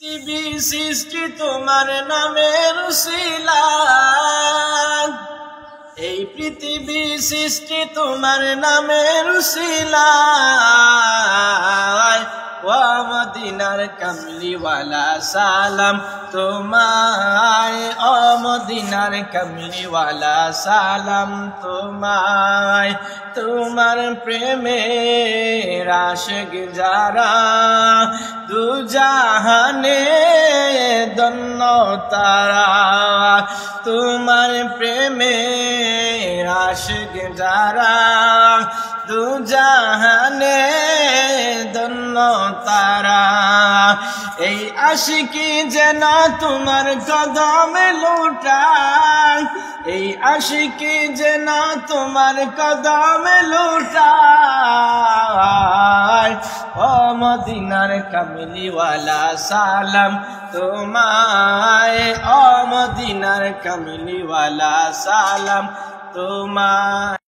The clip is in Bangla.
পৃথিবী সৃষ্টি তোমার নামের উসিলায়, এই পৃথিবী সৃষ্টি তোমার নামের উসিলায়। ও মদিনার কামলিওয়ালা সালাম তোমায়, ও মদিনার কামলিওয়ালা সালাম তোমায়। তোমার প্রেমের আশিক যারা দু জাহানে ধন্য তারা, তোমার প্রেমের আশিক যারা দু জাহানে ধন্য তারা। এই আশিকি যেন তোমার কদমে লুটায়, এই আশিকি যেন তোমার কদমে লুটায়। ও মদিনার কামলিওয়ালা সালাম তোমায়, ও মদিনার কামলিওয়ালা সালাম তোমায়।